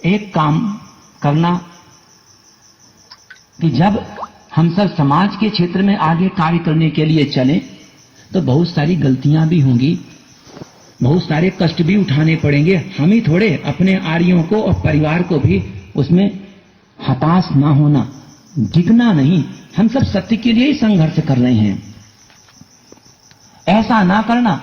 एक काम करना कि जब हम सब समाज के क्षेत्र में आगे कार्य करने के लिए चलें तो बहुत सारी गलतियां भी होंगी, बहुत सारे कष्ट भी उठाने पड़ेंगे। हम ही थोड़े, अपने आर्यों को और परिवार को भी उसमें हताश ना होना, डिगना नहीं। हम सब सत्य के लिए ही संघर्ष कर रहे हैं। ऐसा ना करना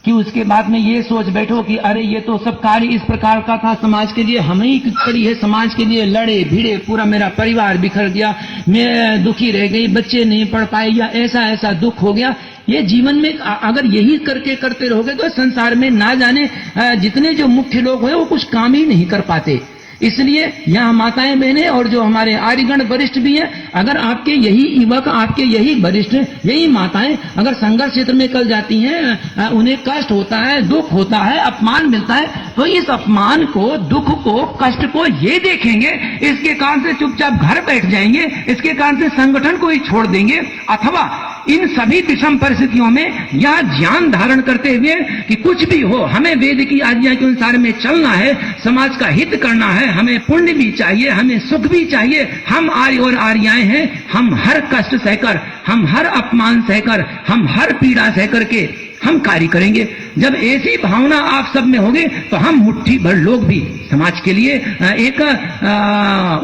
कि उसके बाद में ये सोच बैठो कि अरे ये तो सब कार्य इस प्रकार का था, समाज के लिए हम ही पड़ी है, समाज के लिए लड़े भिड़े, पूरा मेरा परिवार बिखर गया, मैं दुखी रह गई, बच्चे नहीं पढ़ पाए, या ऐसा ऐसा दुख हो गया। ये जीवन में अगर यही करके करते रहोगे तो संसार में ना जाने जितने जो मुख्य लोग हैं वो कुछ काम ही नहीं कर पाते। इसलिए यहाँ माताएं बहनें और जो हमारे आर्यगण वरिष्ठ भी हैं, अगर आपके यही युवक, आपके यही वरिष्ठ, यही माताएं अगर संघर्ष क्षेत्र में कल जाती हैं, उन्हें कष्ट होता है, दुख होता है, अपमान मिलता है, तो इस अपमान को, दुख को, कष्ट को ये देखेंगे, इसके कारण से चुपचाप घर बैठ जाएंगे, इसके कारण से संगठन को ही छोड़ देंगे, अथवा इन सभी विषम परिस्थितियों में यह ज्ञान धारण करते हुए कि कुछ भी हो, हमें वेद की आज्ञा के अनुसार में चलना है, समाज का हित करना है, हमें पुण्य भी चाहिए, हमें सुख भी चाहिए। हम आर्य और आर्याएं हैं, हम हर कष्ट सहकर, हम हर अपमान सहकर, हम हर पीड़ा सहकर के हम कार्य करेंगे। जब ऐसी भावना आप सब में होगी तो हम मुट्ठी भर लोग भी समाज के लिए एक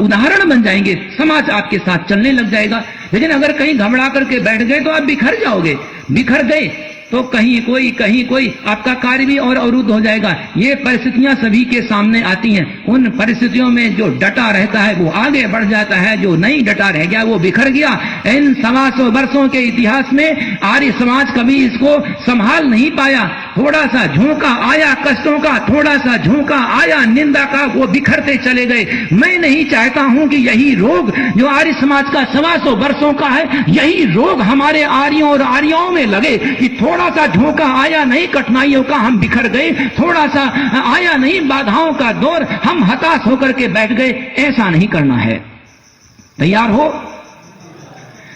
उदाहरण बन जाएंगे, समाज आपके साथ चलने लग जाएगा। लेकिन अगर कहीं घबरा करके बैठ गए तो आप बिखर जाओगे, बिखर गए तो कहीं कोई आपका कार्य भी और अवरुद्ध हो जाएगा। ये परिस्थितियां सभी के सामने आती हैं। उन परिस्थितियों में जो डटा रहता है वो आगे बढ़ जाता है, जो नहीं डटा रह गया वो बिखर गया। इन 125 वर्षों के इतिहास में आर्य समाज कभी इसको संभाल नहीं पाया। थोड़ा सा झोंका आया कष्टों का, थोड़ा सा झोंका आया निंदा का, वो बिखरते चले गए। मैं नहीं चाहता हूं कि यही रोग जो आर्य समाज का 125 वर्षों का है, यही रोग हमारे आर्यों और आर्याओं में लगे कि थोड़ा सा झोंका आया नहीं कठिनाइयों का, हम बिखर गए, थोड़ा सा आया नहीं बाधाओं का दौर, हम हताश होकर के बैठ गए। ऐसा नहीं करना है। तैयार हो?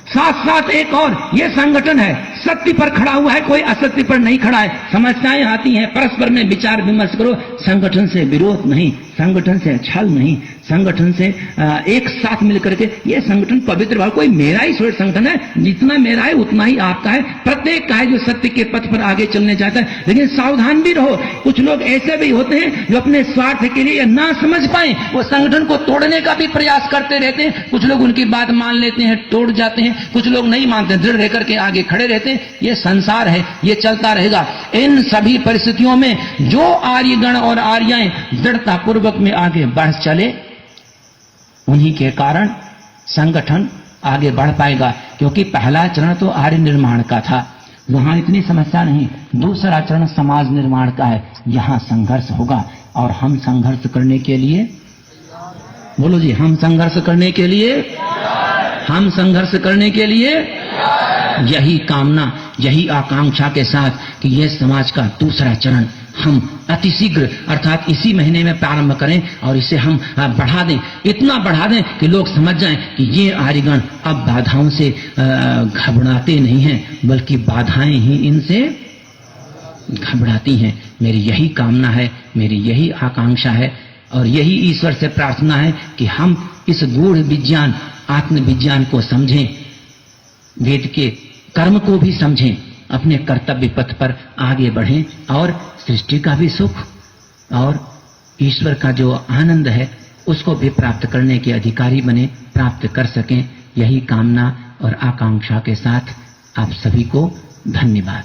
साथ साथ एक और ये संगठन है, सत्य पर खड़ा हुआ है, कोई असत्य पर नहीं खड़ा है। समस्याएं आती हैं, परस्पर में विचार विमर्श करो। संगठन से विरोध नहीं, संगठन से छल नहीं, संगठन से एक साथ मिलकर के ये संगठन पवित्र भाव, कोई मेरा ही स्वयं संगठन है, जितना मेरा है उतना ही आपका है, प्रत्येक का है जो सत्य के पथ पर आगे चलने चाहता है। लेकिन सावधान भी रहो, कुछ लोग ऐसे भी होते हैं जो अपने स्वार्थ के लिए ना समझ पाए वो संगठन को तोड़ने का भी प्रयास करते रहते हैं। कुछ लोग उनकी बात मान लेते हैं, तोड़ जाते हैं, कुछ लोग नहीं मानते, दृढ़ रह करके आगे खड़े रहते हैं। ये संसार है, ये चलता रहेगा। इन सभी परिस्थितियों में जो आर्यगण और आर्याएं दृढ़ता पूर्वक में आगे बढ़ चले, उन्हीं के कारण संगठन आगे बढ़ पाएगा। क्योंकि पहला चरण तो आर्य निर्माण का था, वहां इतनी समस्या नहीं। दूसरा चरण समाज निर्माण का है, यहां संघर्ष होगा। और हम संघर्ष करने के लिए, बोलो जी, हम संघर्ष करने के लिए, हम संघर्ष करने के लिए यही कामना, यही आकांक्षा के साथ कि यह समाज का दूसरा चरण हम अतिशीघ्र अर्थात इसी महीने में प्रारंभ करें और इसे हम बढ़ा दें, इतना बढ़ा दें कि लोग समझ जाएं कि ये आर्यगण अब बाधाओं से घबराते नहीं हैं, बल्कि बाधाएं ही इनसे घबराती हैं। मेरी यही कामना है, मेरी यही आकांक्षा है और यही ईश्वर से प्रार्थना है कि हम इस गूढ़ विज्ञान, आत्मविज्ञान को समझें, वेद के कर्म को भी समझें, अपने कर्तव्य पथ पर आगे बढ़ें और सृष्टि का भी सुख और ईश्वर का जो आनंद है उसको भी प्राप्त करने के अधिकारी बने, प्राप्त कर सकें। यही कामना और आकांक्षा के साथ आप सभी को धन्यवाद।